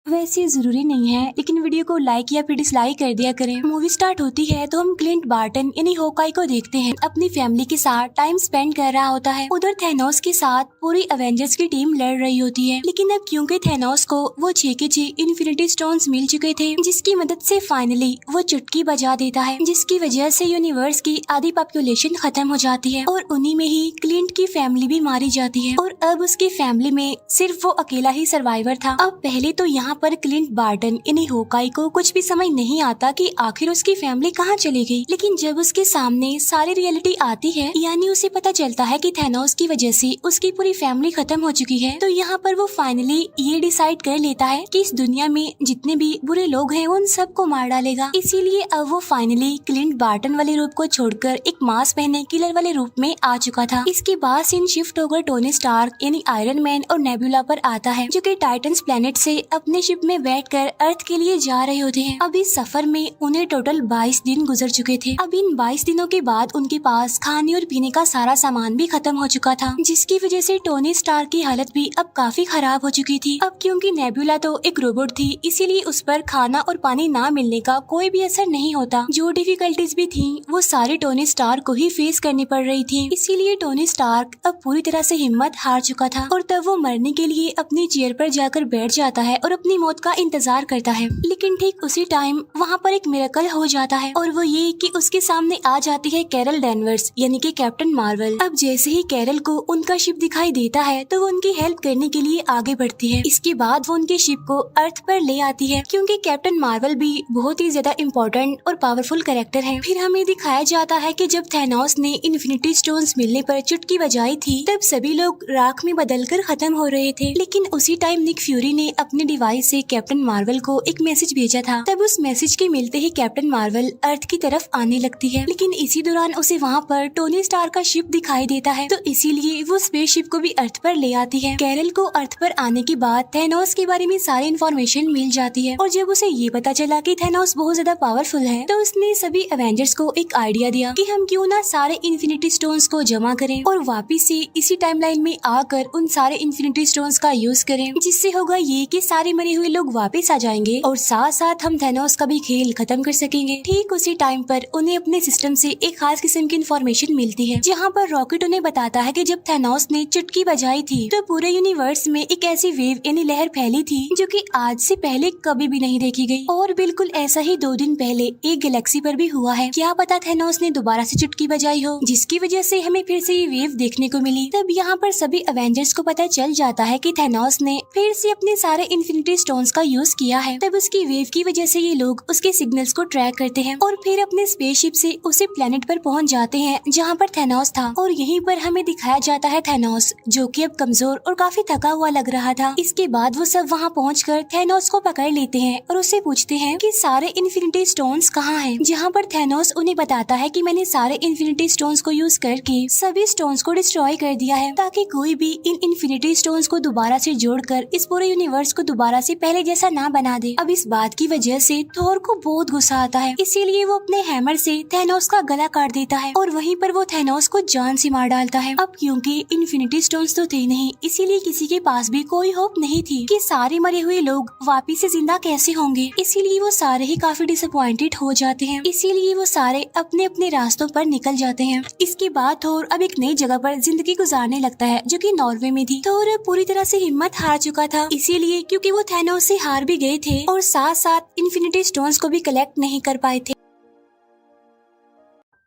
वैसे जरूरी नहीं है, लेकिन वीडियो को लाइक या फिर डिसलाइक कर दिया करें। मूवी स्टार्ट होती है तो हम क्लिंट बार्टन यानी होकाई को देखते हैं अपनी फैमिली के साथ टाइम स्पेंड कर रहा होता है। उधर थैनोस के साथ पूरी एवेंजर्स की टीम लड़ रही होती है, लेकिन अब क्योंकि थैनोस को वो 6 के 6 इन्फिनिटी स्टोन्स मिल चुके थे, जिसकी मदद से फाइनली वो चुटकी बजा देता है, जिसकी वजह से यूनिवर्स की आधी पॉपुलेशन खत्म हो जाती है और उन्हीं में ही क्लिंट की फैमिली भी मारी जाती है और अब उसकी फैमिली में सिर्फ वो अकेला ही सर्वाइवर था। अब पहले तो यहाँ पर क्लिंट बार्टन यानी होकाई को कुछ भी समझ नहीं आता कि आखिर उसकी फैमिली कहाँ चली गई, लेकिन जब उसके सामने सारी रियलिटी आती है, यानी उसे पता चलता है कि थैनोस की वजह से उसकी पूरी फैमिली खत्म हो चुकी है, तो यहाँ पर वो फाइनली ये डिसाइड कर लेता है कि इस दुनिया में जितने भी बुरे लोग हैं उन सबको मार डालेगा। इसीलिए अब वो फाइनली क्लिंट बार्टन वाले रूप को छोड़कर एक मास्क पहने किलर वाले रूप में आ चुका था। इसके बाद सीन शिफ्ट होकर टोनी स्टार्क यानी आयरन मैन और नेबुला पर आता है, जो कि टाइटन्स प्लेनेट से अपने शिप में बैठकर अर्थ के लिए जा रहे होते हैं। अब इस सफर में उन्हें टोटल 22 दिन गुजर चुके थे। अब इन 22 दिनों के बाद उनके पास खाने और पीने का सारा सामान भी खत्म हो चुका था, जिसकी वजह से टोनी स्टार्क की हालत भी अब काफी खराब हो चुकी थी। अब क्योंकि नेबुला तो एक रोबोट थी, इसीलिए उस पर खाना और पानी ना मिलने का कोई भी असर नहीं होता। जो डिफिकल्टीज भी थी वो सारी टोनी स्टार्क को ही फेस करनी पड़ रही थी। इसीलिए टोनी स्टार्क अब पूरी तरह से हिम्मत हार चुका था और तब वो मरने के लिए अपनी चेयर पर जाकर बैठ जाता है और अपनी मौत का इंतजार करता है। लेकिन ठीक उसी टाइम वहाँ पर एक मिरेकल हो जाता है, और वो ये कि उसके सामने आ जाती है कैरल डैनवर्स यानी कि कैप्टन मार्वल। अब जैसे ही कैरल को उनका शिप दिखाई देता है तो वो उनकी हेल्प करने के लिए आगे बढ़ती है। इसके बाद वो उनके शिप को अर्थ पर ले आती है, क्योंकि कैप्टन मार्वल भी बहुत ही ज्यादा इम्पोर्टेंट और पावरफुल कैरेक्टर है। फिर हमें दिखाया जाता है कि जब थैनोस ने इन्फिनिटी स्टोन्स मिलने पर चुटकी बजाई थी, तब सभी लोग राख में बदलकर खत्म हो रहे थे। लेकिन उसी टाइम निक फ्यूरी ने अपने डिवाइस से कैप्टन मार्वल को एक मैसेज भेजा था। तब उस मैसेज के मिलते ही कैप्टन मार्वल अर्थ की तरफ आने लगती है, लेकिन इसी दौरान उसे वहाँ पर टोनी स्टार का शिप दिखाई देता है, तो इसीलिए वो स्पेस शिप को भी अर्थ पर ले आती है। कैरल को अर्थ पर आने के बाद थैनोस के बारे में सारी इन्फॉर्मेशन मिल जाती है, और जब उसे ये पता चला कि थैनोस बहुत ज्यादा पावरफुल है, तो उसने सभी एवेंजर्स को एक आइडिया दिया कि हम क्यों ना सारे इन्फिनिटी स्टोन्स को जमा करें और वापिस से इसी टाइमलाइन में आकर उन सारे इन्फिनिटी स्टोन्स का यूज करें, जिससे होगा ये कि सारे मरे हुए लोग वापस आ जाएंगे और साथ साथ हम थैनोस का भी खेल खत्म कर सकेंगे। ठीक उसी टाइम पर उन्हें अपने सिस्टम से एक खास किस्म की इन्फॉर्मेशन मिलती है, जहाँ पर रॉकेट उन्हें बताता है कि जब थैनोस ने चुटकी बजाई थी तो पूरे यूनिवर्स में एक ऐसी वेव यानी लहर फैली थी जो कि आज से पहले कभी भी नहीं देखी गई, और बिल्कुल ऐसा ही 2 दिन पहले एक गैलेक्सी पर भी हुआ है। क्या पता थैनोस ने दोबारा से चुटकी बजाई हो, जिसकी वजह से हमें फिर से ये वेव देखने को मिली। तब यहाँ पर सभी एवेंजर्स को पता चल जाता है कि थैनोस ने फिर से अपने सारे इन्फिनिटी स्टोन्स का यूज किया है। तब उसकी वेव की वजह से ये लोग उसके सिग्नल्स को ट्रैक करते हैं और फिर अपने स्पेसशिप से उसी प्लेनेट पर पहुंच जाते हैं जहां पर थैनोस था, और यहीं पर हमें दिखाया जाता है थैनोस जो कि अब कमजोर और काफी थका हुआ लग रहा था। इसके बाद वो सब वहां पहुंचकर थैनोस को पकड़ लेते हैं और उससे पूछते हैं कि सारे इन्फिनिटी स्टोन्स कहाँ हैं, जहां पर थैनोस उन्हें बताता है कि मैंने सारे इन्फिनिटी स्टोन्स को यूज करके सभी स्टोन्स को डिस्ट्रॉय कर दिया है, ताकि कोई भी इन इन्फिनिटी स्टोन्स को दोबारा से जोड़कर इस पूरे यूनिवर्स को दोबारा से पहले जैसा ना बना दे। अब इस बात की वजह से थोर को बहुत गुस्सा आता है, इसीलिए वो अपने हैमर से थैनोस का गला काट देता है और वहीं पर वो थैनोस को जान से मार डालता है। अब क्योंकि इन्फिनिटी स्टोन्स तो थे नहीं, इसीलिए किसी के पास भी कोई होप नहीं थी कि सारे मरे हुए लोग वापिस से जिंदा कैसे होंगे, इसीलिए वो सारे ही काफी डिसअपॉइंटेड हो जाते हैं। इसीलिए वो सारे अपने अपने रास्तों पर निकल जाते हैं। इसके बाद थोर अब एक नई जगह पर जिंदगी गुजारने लगता है, जो कि नॉर्वे में थी। थोर पूरी तरह से हिम्मत हार चुका था, इसीलिए क्योंकि वो थैनोस से हार भी गए थे और साथ साथ इन्फिनिटी स्टोन्स को भी कलेक्ट नहीं कर पाए थे।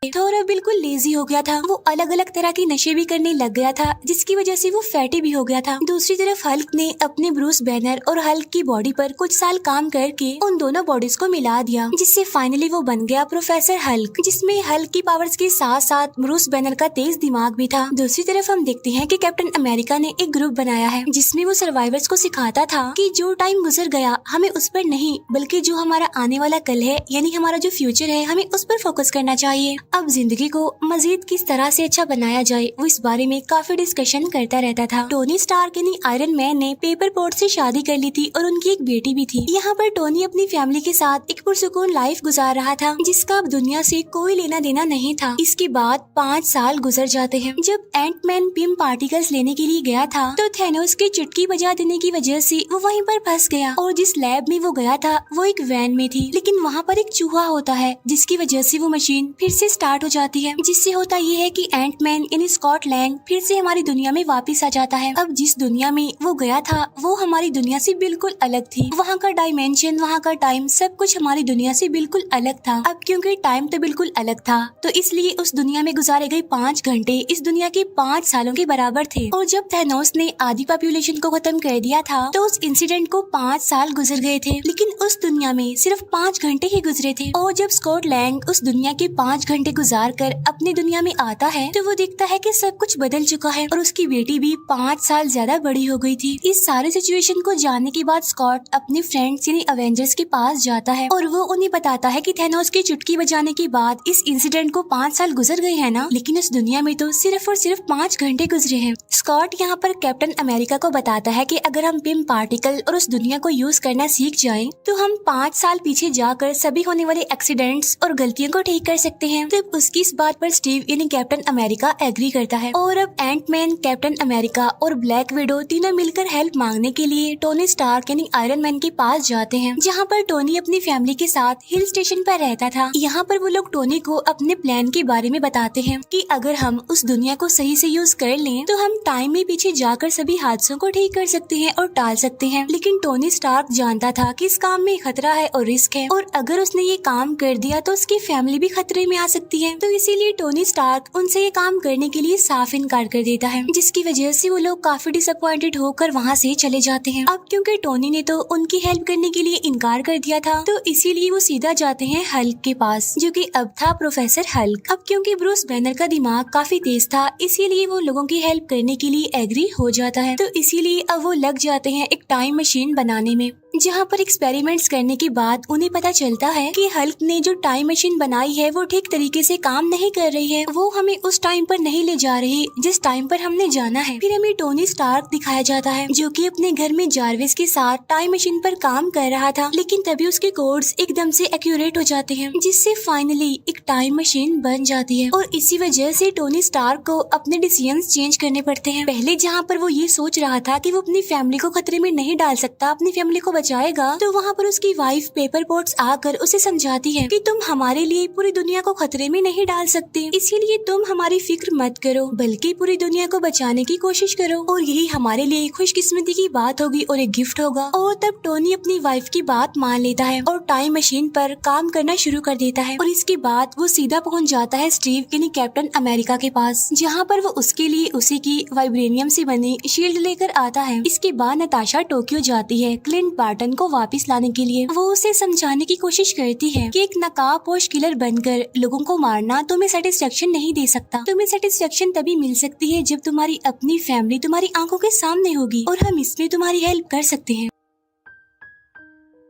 थोर बिल्कुल लेजी हो गया था, वो अलग अलग तरह के नशे भी करने लग गया था, जिसकी वजह से वो फैटी भी हो गया था। दूसरी तरफ हल्क ने अपने ब्रूस बैनर और हल्क की बॉडी पर कुछ साल काम करके उन दोनों बॉडीज को मिला दिया, जिससे फाइनली वो बन गया प्रोफेसर हल्क, जिसमें हल्क की पावर्स के साथ साथ ब्रूस बैनर का तेज दिमाग भी था। दूसरी तरफ हम देखते हैं कि कैप्टन अमेरिका ने एक ग्रुप बनाया है, जिसमें वो सर्वाइवर्स को सिखाता था कि जो टाइम गुजर गया हमें उस पर नहीं, बल्कि जो हमारा आने वाला कल है यानी हमारा जो फ्यूचर है हमें उस पर फोकस करना चाहिए। अब जिंदगी जिंदगी को मजीद किस तरह से अच्छा बनाया जाए वो इस बारे में काफी डिस्कशन करता रहता था। टोनी स्टार्क यानी आयरन मैन ने पेपर पोर्ट से शादी कर ली थी और उनकी एक बेटी भी थी। यहाँ पर टोनी अपनी फैमिली के साथ एक पुरसुकून लाइफ गुजार रहा था जिसका अब दुनिया से कोई लेना देना नहीं था। इसके बाद 5 साल गुजर जाते हैं। जब एंट मैन पिम पार्टिकल्स लेने के लिए गया था तो थैनोस की चुटकी बजा देने की वजह से वो वहीं पर फंस गया और जिस लैब में वो गया था वो एक वैन में थी, लेकिन वहाँ पर एक चूहा होता है जिसकी वजह से वो मशीन फिर से स्टार्ट हो जाती है। जिससे होता ये है कि एंट मैन यानी स्कॉट लैंग फिर से हमारी दुनिया में वापस आ जाता है। अब जिस दुनिया में वो गया था वो हमारी दुनिया से बिल्कुल अलग थी। वहाँ का डायमेंशन, वहाँ का टाइम, सब कुछ हमारी दुनिया से बिल्कुल अलग था। अब क्योंकि टाइम तो बिल्कुल अलग था तो इसलिए उस दुनिया में गुजारे गए 5 घंटे इस दुनिया के 5 सालों के बराबर थे। और जब थैनोस ने आधी पॉपुलेशन को खत्म कर दिया था तो उस इंसिडेंट को 5 साल गुजर गए थे, लेकिन उस दुनिया में सिर्फ 5 घंटे ही गुजरे थे। और जब स्कॉट लैंग उस दुनिया के 5 घंटे गुजार कर अपनी दुनिया में आता है तो वो देखता है कि सब कुछ बदल चुका है और उसकी बेटी भी 5 साल ज्यादा बड़ी हो गई थी। इस सारे सिचुएशन को जानने के बाद स्कॉट अपने फ्रेंड्स यानी अवेंजर्स के पास जाता है और वो उन्हें बताता है कि थैनोस की चुटकी बजाने के बाद इस इंसिडेंट को 5 साल गुजर गए हैं ना, लेकिन उस दुनिया में तो सिर्फ और सिर्फ 5 घंटे गुजरे हैं। स्कॉट यहाँ पर कैप्टन अमेरिका को बताता है कि अगर हम पिम पार्टिकल और उस दुनिया को यूज करना सीख जाएं तो हम 5 साल पीछे जाकर सभी होने वाले एक्सीडेंट्स और गलतियों को ठीक कर सकते हैं। तब उसकी इस बात पर स्टीव यानी कैप्टन अमेरिका एग्री करता है और अब एंट मैन, कैप्टन अमेरिका और ब्लैक विडो तीनों मिलकर हेल्प मांगने के लिए टोनी स्टार्क यानी आयरन मैन के पास जाते हैं, जहाँ पर टोनी अपनी फैमिली के साथ हिल स्टेशन पर रहता था। यहाँ पर वो लोग टोनी को अपने प्लान के बारे में बताते हैं कि अगर हम उस दुनिया को सही से यूज कर लें तो हम टाइम में पीछे जाकर सभी हादसों को ठीक कर सकते हैं और टाल सकते हैं। लेकिन टोनी स्टार्क जानता था कि इस काम में खतरा है और रिस्क है और अगर उसने ये काम कर दिया तो उसकी फैमिली भी खतरे में आ सकती है। तो इसीलिए टोनी स्टार्क उनसे ये काम करने के लिए साफ इनकार कर देता है, जिसकी वजह से वो लोग काफी डिसअपॉइंटेड होकर वहाँ से चले जाते हैं। अब क्योंकि टोनी ने तो उनकी हेल्प करने के लिए इनकार कर दिया था तो इसीलिए वो सीधा जाते हैं हल्क के पास, जो कि अब था प्रोफेसर हल्क। अब क्योंकि ब्रूस बैनर का दिमाग काफी तेज था इसीलिए वो लोगों की हेल्प करने के लिए एग्री हो जाता है। तो इसीलिए अब वो लग जाते हैं एक टाइम मशीन बनाने में, जहाँ पर एक्सपेरिमेंट्स करने के बाद उन्हें पता चलता है कि हल्क ने जो टाइम मशीन बनाई है वो ठीक तरीके से काम नहीं कर रही है। वो हमें उस टाइम पर नहीं ले जा रही जिस टाइम पर हमने जाना है। फिर हमें टोनी स्टार्क दिखाया जाता है जो कि अपने घर में जारविस के साथ टाइम मशीन पर काम कर रहा था, लेकिन तभी उसके कोड्स एकदम से एक्यूरेट हो जाते हैं जिससे फाइनली एक टाइम मशीन बन जाती है। और इसी वजह से टोनी स्टार्क को अपने डिसीजंस चेंज करने पड़ते हैं। पहले जहाँ पर वो ये सोच रहा था कि वो अपनी फैमिली को खतरे में नहीं डाल सकता, अपनी फैमिली को बचाएगा, तो वहाँ पर उसकी वाइफ पेपर पोर्ट्स आकर उसे समझाती है कि तुम हमारे लिए पूरी दुनिया को खतरे में नहीं डाल सकते, इसीलिए तुम हमारी फिक्र मत करो बल्कि पूरी दुनिया को बचाने की कोशिश करो और यही हमारे लिए खुशकिस्मती की बात होगी और एक गिफ्ट होगा। और तब टोनी अपनी वाइफ की बात मान लेता है और टाइम मशीन पर काम करना शुरू कर देता है। और इसके बाद वो सीधा पहुँच जाता है स्टीव यानी कैप्टन अमेरिका के पास, जहाँ पर वो उसके लिए उसी की वाइब्रेनियम से बनी शील्ड लेकर आता है। इसके बाद नताशा टोक्यो जाती है क्लिंट बार्टन को वापस लाने के लिए। वो उसे समझाने की कोशिश करती है कि एक नकाबपोश किलर बनकर लोगों को मारना तुम्हें सेटिस्फेक्शन नहीं दे सकता। तुम्हें सेटिस्फेक्शन तभी मिल सकती है जब तुम्हारी अपनी फैमिली तुम्हारी आंखों के सामने होगी और हम इसमें तुम्हारी हेल्प कर सकते हैं।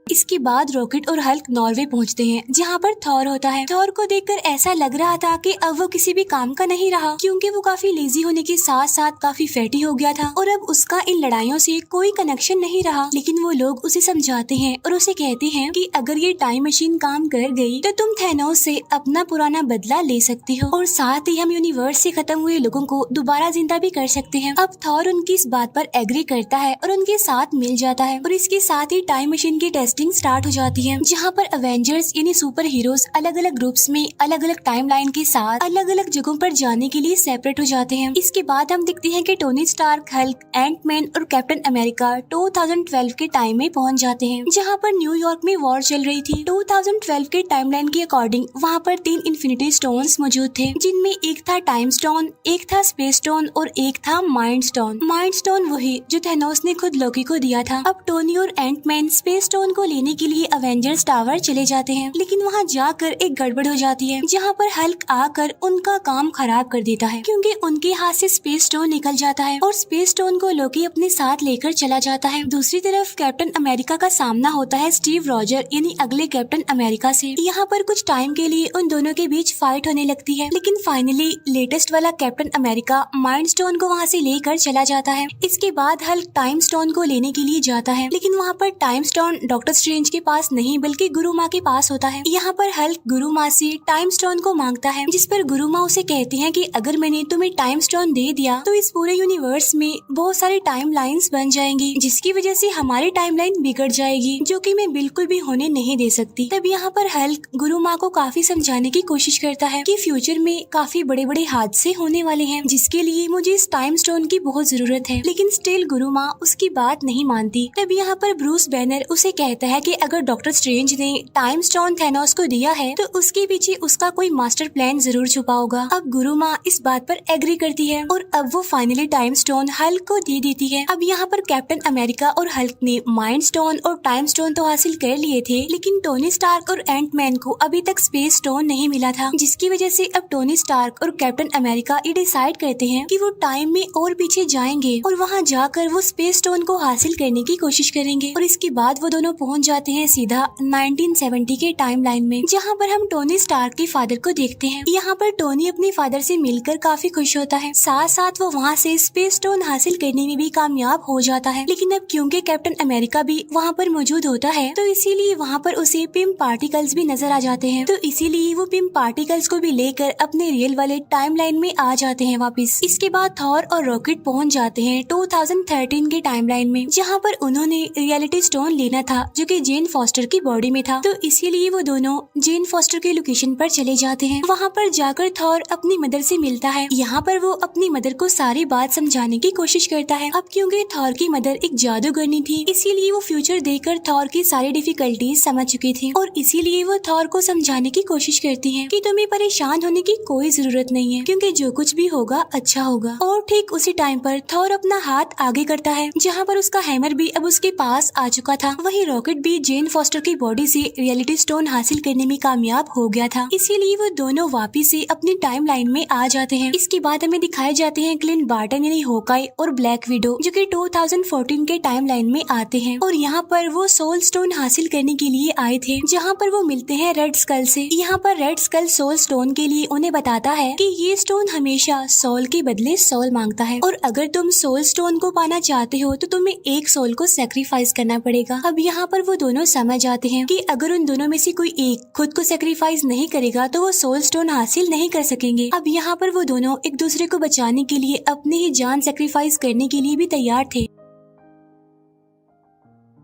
इसके बाद रॉकेट और हल्क नॉर्वे पहुंचते हैं, जहां पर थॉर होता है। थॉर को देखकर ऐसा लग रहा था कि अब वो किसी भी काम का नहीं रहा, क्योंकि वो काफी लेजी होने के साथ साथ काफी फैटी हो गया था और अब उसका इन लड़ाइयों से कोई कनेक्शन नहीं रहा। लेकिन वो लोग उसे समझाते हैं और उसे कहते हैं कि अगर ये टाइम मशीन काम कर गई तो तुम थैनोस से अपना पुराना बदला ले सकती हो और साथ ही हम यूनिवर्स से खत्म हुए लोगों को दोबारा जिंदा भी कर सकते हैं। अब थॉर उनकी इस बात पर एग्री करता है और उनके साथ मिल जाता है और इसके साथ ही टाइम मशीन की टेस्टिंग स्टार्ट हो जाती है, जहाँ पर अवेंजर्स यानी सुपर हीरोज अलग अलग ग्रुप्स में अलग अलग टाइमलाइन के साथ अलग अलग जगहों पर जाने के लिए सेपरेट हो जाते हैं। इसके बाद हम देखते हैं कि Tony Stark, Hulk, Ant Man और कैप्टन अमेरिका 2012 के टाइम में पहुंच जाते हैं, जहाँ पर न्यूयॉर्क में वॉर चल रही थी। 2012 के टाइमलाइन के अकॉर्डिंग वहाँ पर 3 इन्फिनिटी स्टोन्स मौजूद थे, जिनमें एक था टाइम स्टोन, एक था स्पेस स्टोन और एक था माइंड स्टोन। माइंड स्टोन वही जो थैनोस ने खुद लोकी को दिया था। अब टोनी और एंट मैन स्पेस स्टोन को लेने के लिए अवेंजर्स टावर चले जाते हैं, लेकिन वहाँ जाकर एक गड़बड़ हो जाती है, जहाँ पर हल्क आकर उनका काम खराब कर देता है, क्योंकि उनके हाथ से स्पेस स्टोन निकल जाता है और स्पेस स्टोन को लोकी अपने साथ लेकर चला जाता है। दूसरी तरफ कैप्टन अमेरिका का सामना होता है स्टीव रॉजर यानी अगले कैप्टन अमेरिका से। यहाँ पर कुछ टाइम के लिए उन दोनों के बीच फाइट होने लगती है, लेकिन फाइनली लेटेस्ट वाला कैप्टन अमेरिका माइंड स्टोन को वहाँ से लेकर चला जाता है। इसके बाद हल्क टाइम स्टोन को लेने के लिए जाता है, लेकिन वहाँ पर टाइम स्टोन डॉक्टर स्ट्रेंज के पास नहीं बल्कि गुरु माँ के पास होता है। यहाँ पर हल्क गुरु माँ से टाइम स्टोन को मांगता है, जिस पर गुरु माँ उसे कहती है कि अगर मैंने तुम्हें टाइम स्टोन दे दिया तो इस पूरे यूनिवर्स में बहुत सारी टाइम लाइन्स बन जाएंगी, जिसकी वजह से हमारी टाइम लाइन बिगड़ जाएगी, जो कि मैं बिल्कुल भी होने नहीं दे सकती। तब यहाँ पर हल्क गुरु माँ को काफी समझाने की कोशिश करता है कि फ्यूचर में काफी बड़े बड़े हादसे होने वाले हैं, जिसके लिए मुझे इस टाइम स्टोन की बहुत जरूरत है, लेकिन स्टिल गुरु माँ उसकी बात नहीं मानती। तब यहाँ पर ब्रूस बैनर उसे कहता है कि अगर डॉक्टर स्ट्रेंज ने टाइम स्टोन थैनोस को दिया है तो उसके पीछे उसका कोई मास्टर प्लान जरूर छुपा होगा। अब गुरु माँ इस बात पर एग्री करती है और अब वो फाइनली टाइम स्टोन हल्क को दे देती है। अब यहाँ पर कैप्टन अमेरिका और हल्क ने माइंड स्टोन और टाइम स्टोन तो हासिल कर लिए थे, लेकिन टोनी स्टार्क और एंट मैन को अभी तक स्पेस स्टोन नहीं मिला था, जिसकी वजह से अब टोनी स्टार्क और कैप्टन अमेरिका ये डिसाइड करते हैं कि वो टाइम में और पीछे जाएंगे और वहाँ जाकर वो स्पेस स्टोन को हासिल करने की कोशिश करेंगे। और इसके बाद वो दोनों पहुँच जाते हैं सीधा 1970 के टाइम लाइन में, जहाँ पर हम टोनी स्टार्क के फादर को देखते हैं। यहाँ पर टोनी अपने फादर से मिलकर काफी खुश होता है, साथ साथ वो वहाँ से स्पेस स्टोन हासिल करने में भी कामयाब हो जाता है। लेकिन अब क्योंकि कैप्टन अमेरिका भी वहाँ पर मौजूद होता है तो इसीलिए वहाँ पर उसे पिम पार्टिकल्स भी नजर आ जाते हैं, तो इसीलिए वो पिम पार्टिकल्स को भी लेकर अपने रियल वाले टाइम लाइन में आ जाते हैं वापस। इसके बाद थॉर और रॉकेट पहुँच जाते हैं 2013 के टाइम लाइन में, जहाँ पर उन्होंने रियलिटी स्टोन लेना था जो कि जेन फॉस्टर की बॉडी में था, तो इसीलिए वो दोनों जेन फॉस्टर के लोकेशन पर चले जाते हैं। वहाँ पर जाकर थॉर अपनी मदर से मिलता है। यहाँ पर वो अपनी मदर को सारी बात समझाने की कोशिश करता है। अब क्योंकि थॉर की मदर एक जादूगरनी थी, इसीलिए वो फ्यूचर देखकर थॉर की सारी डिफिकल्टीज समझ चुकी थी और इसीलिए वो थॉर को समझाने की कोशिश करती है कि तुम्हें परेशान होने की कोई जरूरत नहीं है, क्योंकि जो कुछ भी होगा अच्छा होगा। और ठीक उसी टाइम पर थॉर अपना हाथ आगे करता है, जहाँ पर उसका हैमर भी अब उसके पास आ चुका था। वही रॉकेट भी जेन फॉस्टर की बॉडी से रियलिटी स्टोन हासिल करने में कामयाब हो गया था, इसीलिए वो दोनों वापिस से अपनी टाइम लाइन में आ जाते हैं। इसके बाद हमें दिखाए जाते हैं क्लिंट बार्टन यानी हॉकाई और ब्लैक विडो, जो कि 2014 के टाइम लाइन में आते हैं और यहाँ पर वो सोल स्टोन हासिल करने के लिए आए थे, जहाँ पर वो मिलते हैं रेड स्कल से। यहाँ पर रेड स्कल सोल स्टोन के लिए उन्हें बताता है कि ये स्टोन हमेशा सोल के बदले सोल मांगता है और अगर तुम सोल स्टोन को पाना चाहते हो तो तुम्हें एक सोल को सेक्रीफाइस करना पड़ेगा। अब यहाँ पर वो दोनों समझ जाते हैं कि अगर उन दोनों में से कोई एक खुद को सेक्रीफाइस नहीं करेगा तो वो सोल स्टोन हासिल नहीं कर सकेंगे। अब यहाँ पर वो दोनों एक दूसरे को बचाने के लिए अपनी ही जान सेक्रीफाइस करने के लिए भी तैयार थे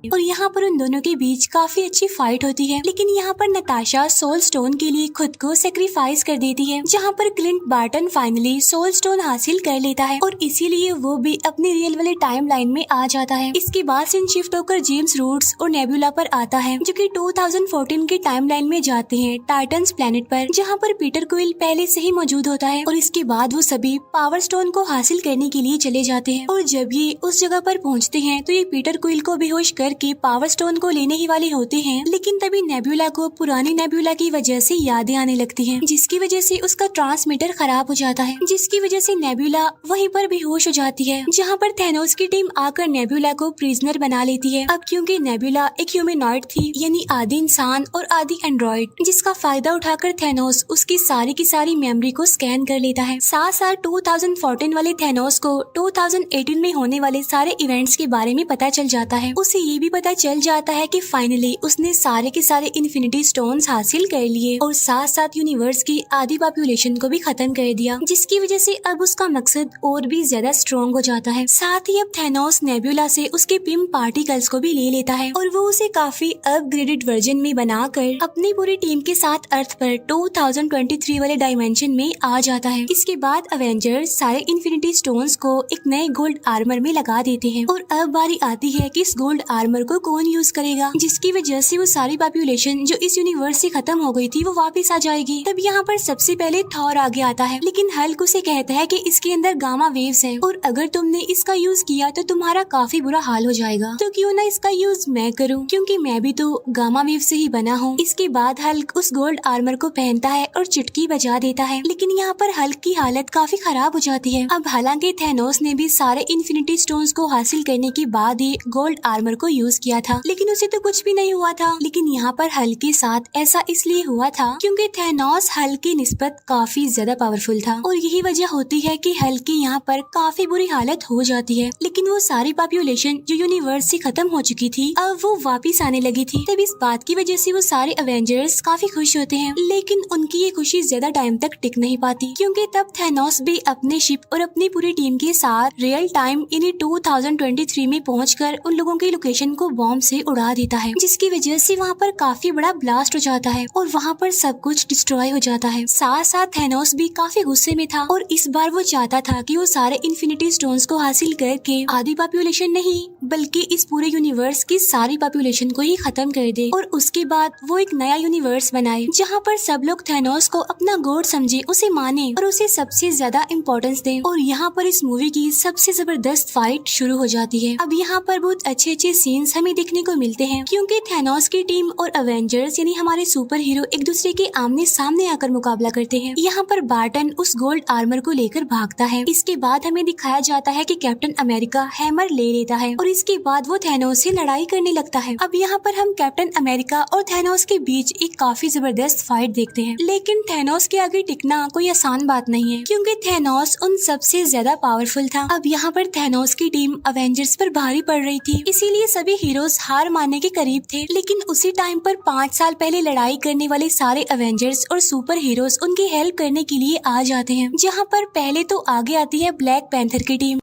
और यहाँ पर उन दोनों के बीच काफी अच्छी फाइट होती है। लेकिन यहाँ पर नताशा सोल स्टोन के लिए खुद को सेक्रीफाइस कर देती है, जहाँ पर Clint Barton finally soul stone हासिल कर लेता है और इसीलिए वो भी अपने रियल वाले टाइम लाइन में आ जाता है। इसके बाद सीन शिफ्ट होकर जेम्स रूट्स और नेबुला पर आता है, जो कि 2014 के टाइम लाइन में जाते हैं टाइटन्स प्लेनेट पर, जहाँ पर पीटर क्विल पहले से ही मौजूद होता है और इसके बाद वो सभी पावर स्टोन को हासिल करने के लिए चले जाते हैं। और जब ये उस जगह पर पहुँचते हैं तो ये पीटर क्विल को बेहोश कर के पावर स्टोन को लेने ही वाले होते हैं, लेकिन तभी नेबुला को पुरानी नेबुला की वजह से यादें आने लगती हैं, जिसकी वजह से उसका ट्रांसमीटर खराब हो जाता है, जिसकी वजह से नेबुला वहीं पर बेहोश हो जाती है, जहां पर थैनोस की टीम आकर नेबुला को प्रिजनर बना लेती है। अब क्योंकि नेबुला एक ह्यूमनॉइड थी यानी आधी इंसान और आधी एंड्रॉइड, जिसका फायदा उठाकर थैनोस उसकी सारी की सारी मेमोरी को स्कैन कर लेता है। साथ साथ 2014 वाले थैनोस को 2018 में होने वाले सारे इवेंट्स के बारे में पता चल जाता है। उसे ये भी पता चल जाता है कि फाइनली उसने सारे के सारे इन्फिनिटी स्टोन्स हासिल कर लिए और साथ साथ यूनिवर्स की आधी पॉपुलेशन को भी खत्म कर दिया, जिसकी वजह से अब उसका मकसद और भी ज्यादा स्ट्रॉन्ग हो जाता है। साथ ही अब थैनोस नेबुला से उसके पिम पार्टिकल्स को भी ले लेता है और वो उसे काफी अपग्रेडेड वर्जन में बनाकर अपनी पूरी टीम के साथ अर्थ पर 2023 वाले डायमेंशन में आ जाता है। इसके बाद अवेंजर्स सारे इन्फिनिटी स्टोन्स को एक नए गोल्ड आर्मर में लगा देते हैं और अब बारी आती है कि इस गोल्ड आर्मर आर्मर को कौन यूज करेगा, जिसकी वजह से वो सारी पॉपुलेशन जो इस यूनिवर्स से खत्म हो गई थी वो वापस आ जाएगी। तब यहाँ पर सबसे पहले थॉर आगे आता है, लेकिन हल्क उसे कहता है कि इसके अंदर गामा वेव्स हैं और अगर तुमने इसका यूज किया तो तुम्हारा काफी बुरा हाल हो जाएगा, तो क्यों ना इसका यूज मैं करूँ, क्योंकि मैं भी तो गामा वेव से ही बना हूँ। इसके बाद हल्क उस गोल्ड आर्मर को पहनता है और चुटकी बजा देता है, लेकिन यहाँ पर हल्क की हालत काफी खराब हो जाती है। अब हालांकि थैनोस ने भी सारे इन्फिनिटी स्टोन्स को हासिल करने के बाद ही गोल्ड आर्मर को यूज किया था, लेकिन उसे तो कुछ भी नहीं हुआ था। लेकिन यहाँ पर हल्क के साथ ऐसा इसलिए हुआ था क्योंकि थैनोस हल्क की निस्बत काफी ज्यादा पावरफुल था और यही वजह होती है कि हल्क की यहाँ पर काफी बुरी हालत हो जाती है। लेकिन वो सारी पॉपुलेशन जो यूनिवर्स से खत्म हो चुकी थी अब वो वापिस आने लगी थी। तब इस बात की वजह से वो सारे अवेंजर्स काफी खुश होते हैं, लेकिन उनकी ये खुशी ज्यादा टाइम तक टिक नहीं पाती, क्योंकि तब थैनोस भी अपने शिप और अपनी पूरी टीम के साथ रियल टाइम यानी 2023 में पहुंचकर उन लोगों की लोकेशन को बॉम्ब से उड़ा देता है, जिसकी वजह से वहाँ पर काफी बड़ा ब्लास्ट हो जाता है और वहाँ पर सब कुछ डिस्ट्रॉय हो जाता है। साथ साथ थैनोस भी काफी गुस्से में था और इस बार वो चाहता था कि वो सारे इन्फिनिटी स्टोन्स को हासिल करके आधी पॉपुलेशन नहीं बल्कि इस पूरे यूनिवर्स की सारी पॉपुलेशन को ही खत्म कर दे और उसके बाद वो एक नया यूनिवर्स बनाए जहाँ पर सब लोग थैनोस को अपना गॉड समझे, उसे माने और उसे सबसे ज्यादा इम्पोर्टेंस दे। और यहाँ पर इस मूवी की सबसे जबरदस्त फाइट शुरू हो जाती है। अब यहाँ पर बहुत अच्छे अच्छे सीन्स हमें देखने को मिलते हैं, क्योंकि थैनोस की टीम और अवेंजर्स यानी हमारे सुपर हीरो एक दूसरे के आमने सामने आकर मुकाबला करते हैं। यहाँ पर बार्टन उस गोल्ड आर्मर को लेकर भागता है। इसके बाद हमें दिखाया जाता है कि कैप्टन अमेरिका हैमर ले लेता है और इसके बाद वो थैनोस से लड़ाई करने लगता है। अब यहाँ पर हम कैप्टन अमेरिका और थैनोस के बीच एक काफी जबरदस्त फाइट देखते हैं, लेकिन थैनोस के आगे टिकना कोई आसान बात नहीं है, क्योंकि थैनोस उन सबसे ज्यादा पावरफुल था। अब यहाँ पर थैनोस की टीम अवेंजर्स पर भारी पड़ रही थी, इसीलिए सभी हीरोज हार मानने के करीब थे। लेकिन उसी टाइम पर 5 साल पहले लड़ाई करने वाले सारे अवेंजर्स और सुपर हीरोज उनकी हेल्प करने के लिए आ जाते हैं, जहाँ पर पहले तो आगे आती है ब्लैक पैंथर की टीम।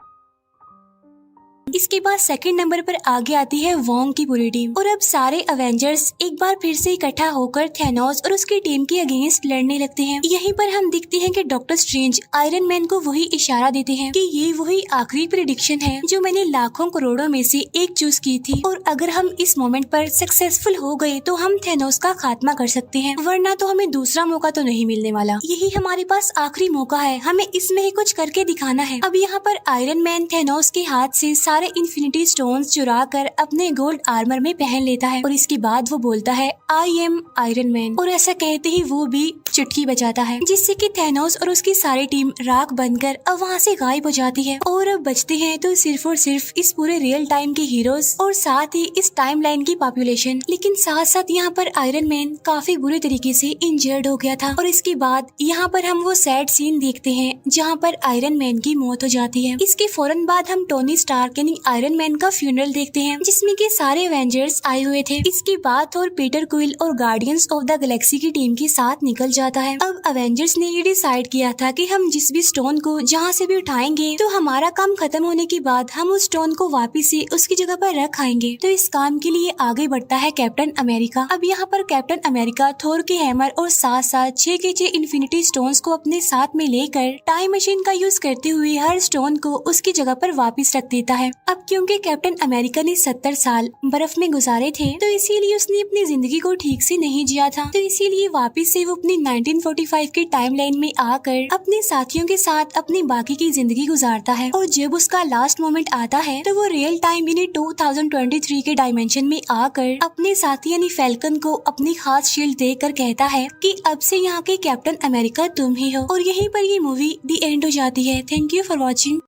इसके बाद सेकंड नंबर पर आगे आती है वोंग की पूरी टीम और अब सारे अवेंजर्स एक बार फिर से इकट्ठा होकर थैनोस और उसकी टीम के अगेंस्ट लड़ने लगते हैं। यहीं पर हम देखते हैं कि डॉक्टर स्ट्रेंज आयरन मैन को वही इशारा देते हैं कि ये वही आखिरी प्रेडिक्शन है जो मैंने लाखों करोड़ों में से एक चूज की थी और अगर हम इस मोमेंट पर सक्सेसफुल हो गए तो हम थैनोस का खात्मा कर सकते हैं, वरना तो हमें दूसरा मौका तो नहीं मिलने वाला। यही हमारे पास आखिरी मौका है, हमें इसमें ही कुछ करके दिखाना है। अब यहाँ पर आयरन मैन थैनोस के हाथ से सारे इन्फिनिटी स्टोन्स चुरा कर अपने गोल्ड आर्मर में पहन लेता है और इसके बाद वो बोलता है आई एम आयरन मैन और ऐसा कहते ही वो भी चुटकी बजाता है, जिससे कि थैनोस और उसकी सारी टीम राख बनकर अब वहाँ से गायब हो जाती है और अब बचते हैं तो सिर्फ और सिर्फ इस पूरे रियल टाइम के हीरोज और साथ ही इस टाइमलाइन की पॉपुलेशन। लेकिन साथ साथ यहाँ पर आयरन मैन काफी बुरे तरीके से इंजर्ड हो गया था और इसके बाद यहाँ पर हम वो सैड सीन देखते हैं जहाँ पर आयरन मैन की मौत हो जाती है। इसके फौरन बाद हम टोनी स्टार्क यानी आयरन मैन का फ्यूनरल देखते हैं, जिसमें के सारे एवेंजर्स आए हुए थे। इसके बाद थोर पीटर क्विल और गार्डियंस ऑफ द गैलेक्सी की टीम के साथ निकल जाता है। अब अवेंजर्स ने ये डिसाइड किया था कि हम जिस भी स्टोन को जहाँ से भी उठाएंगे तो हमारा काम खत्म होने के बाद हम उस स्टोन को वापिस से उसकी जगह पर रख आएंगे। तो इस काम के लिए आगे बढ़ता है कैप्टन अमेरिका। अब यहाँ पर कैप्टन अमेरिका थोर के हैमर और साथ साथ 6 के 6 इन्फिनिटी स्टोन्स को अपने साथ में लेकर टाइम मशीन का यूज करते हुए हर स्टोन को उसकी जगह पर वापिस रख देता है। अब क्योंकि कैप्टन अमेरिका ने 70 साल बर्फ में गुजारे थे तो इसीलिए उसने अपनी जिंदगी को ठीक से नहीं जिया था, तो इसीलिए वापिस से वो अपनी 1945 के टाइमलाइन में आकर अपने साथियों के साथ अपनी बाकी की जिंदगी गुजारता है। और जब उसका लास्ट मोमेंट आता है तो वो रियल टाइम यानी 2023 के डायमेंशन में आकर अपने साथी यानी फैल्कन को अपनी खास शील्ड देकर कहता है कि अब से यहाँ के कैप्टन अमेरिका तुम ही हो। और यहीं पर ये मूवी दी एंड हो जाती है। Thank you for watching.